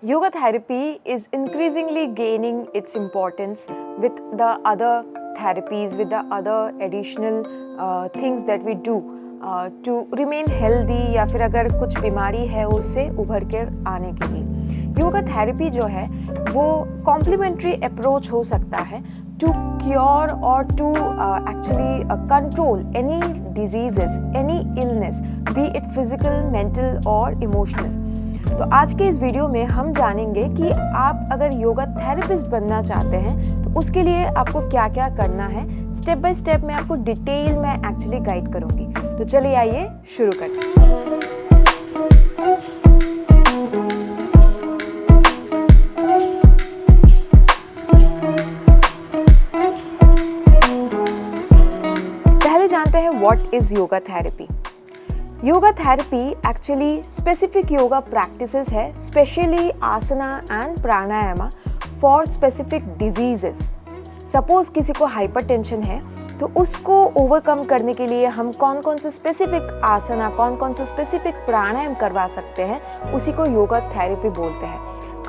Yoga therapy is increasingly gaining its importance with the other therapies, with the other additional things that we do to remain healthy या फिर अगर कुछ बीमारी है उससे उभर कर आने के लिए। योगा थेरेपी जो है वो कॉम्प्लीमेंट्री अप्रोच हो सकता है to cure or to actually control any diseases, any illness, be it physical, mental or emotional। तो आज के इस वीडियो में हम जानेंगे कि आप अगर योगा थेरेपिस्ट बनना चाहते हैं तो उसके लिए आपको क्या क्या करना है। स्टेप बाय स्टेप मैं आपको डिटेल में एक्चुअली गाइड करूंगी। तो चलिए आइए शुरू करते हैं। पहले जानते हैं what is yoga therapy. Yoga therapy actually specific yoga practices है, specially asana and pranayama for specific diseases. Suppose किसी को हाइपरटेंशन है तो उसको ओवरकम करने के लिए हम कौन कौन से स्पेसिफिक आसना, कौन कौन से स्पेसिफिक प्राणायाम करवा सकते हैं, उसी को योगा थेरेपी बोलते हैं।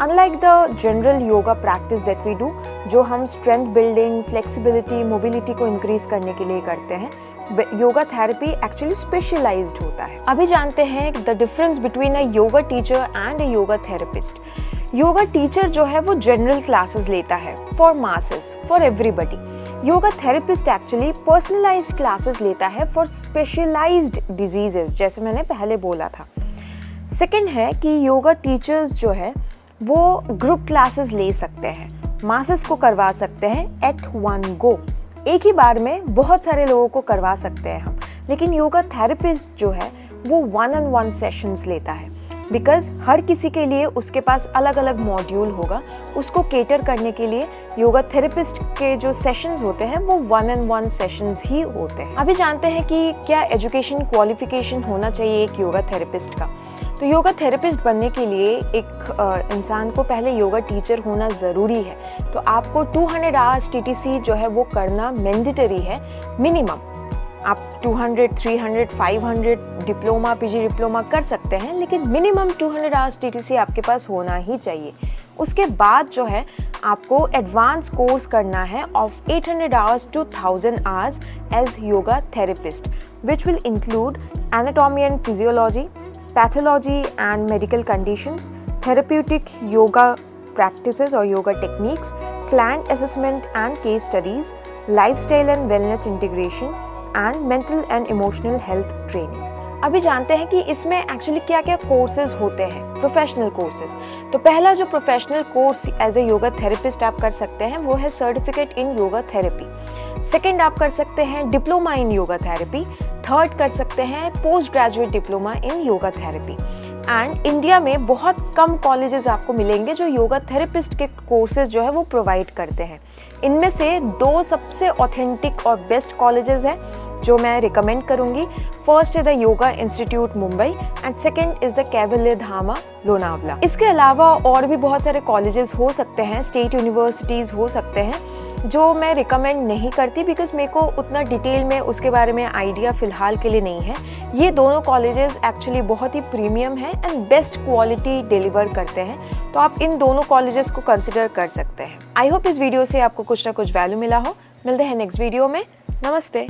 Unlike the general yoga practice that we do, जो हम स्ट्रेंथ बिल्डिंग, फ्लेक्सिबिलिटी, मोबिलिटी को इंक्रीज करने के लिए करते हैं, योगा थेरेपी एक्चुअली स्पेशलाइज्ड होता है। अभी जानते हैं the difference between a yoga teacher and a yoga therapist. Yoga teacher जो है वो जनरल क्लासेस लेता है for masses, for everybody. Yoga therapist actually personalised classes लेता है फॉर स्पेशलाइज्ड डिजीजेस, जैसे मैंने पहले बोला था। सेकेंड है कि योगा टीचर्स जो है वो ग्रुप क्लासेस ले सकते हैं, मासेस को करवा सकते हैं एट वन गो, एक ही बार में बहुत सारे लोगों को करवा सकते हैं हम। लेकिन योगा थेरेपिस्ट जो है वो 1-on-1 सेशंस लेता है, बिकॉज हर किसी के लिए उसके पास अलग अलग मॉड्यूल होगा। उसको केटर करने के लिए योगा थेरेपिस्ट के जो सेशंस होते हैं वो 1-on-1 सेशंस ही होते हैं। अभी जानते हैं कि क्या एजुकेशन क्वालिफिकेशन होना चाहिए एक योगा थेरेपिस्ट का। तो योगा थेरेपिस्ट बनने के लिए एक इंसान को पहले योगा टीचर होना ज़रूरी है। तो आपको 200 आवर्स टीटीसी जो है वो करना मैंडेटरी है मिनिमम। आप 200, 300, 500 डिप्लोमा, पीजी डिप्लोमा कर सकते हैं, लेकिन मिनिमम 200 आवर्स टीटीसी आपके पास होना ही चाहिए। उसके बाद जो है आपको एडवांस कोर्स करना है of 800 hours to 1000 hours as yoga therapist, which will include anatomy and physiology, pathology and medical conditions, therapeutic yoga practices or yoga techniques, client assessment and case studies, lifestyle and wellness integration and mental and emotional health training। अभी जानते हैं कि इसमें actually क्या क्या courses होते हैं, professional courses. तो पहला जो professional course as a yoga therapist आप कर सकते हैं वो है certificate in yoga therapy. Second आप कर सकते हैं diploma in yoga therapy. Third कर सकते हैं post graduate diploma in yoga therapy. And India में बहुत कम कॉलेजेस आपको मिलेंगे जो योगा थेरेपिस्ट के कोर्सेज जो है वो प्रोवाइड करते हैं। इनमें से 2 सबसे ऑथेंटिक और बेस्ट कॉलेजेस हैं जो मैं रिकमेंड करूंगी। First is the yoga institute Mumbai and second is the कैवल्य धामा लोनावला। इसके अलावा और भी बहुत सारे कॉलेजेस हो सकते हैं, स्टेट यूनिवर्सिटीज़ हो सकते हैं, जो मैं रिकमेंड नहीं करती बिकॉज मेरे को उतना डिटेल में उसके बारे में आइडिया फ़िलहाल के लिए नहीं है। ये दोनों कॉलेजेस एक्चुअली बहुत ही प्रीमियम हैं एंड बेस्ट क्वालिटी डिलीवर करते हैं, तो आप इन दोनों कॉलेजेस को कंसिडर कर सकते हैं। आई होप इस वीडियो से आपको कुछ ना कुछ वैल्यू मिला हो। मिलते हैं नेक्स्ट वीडियो में। नमस्ते।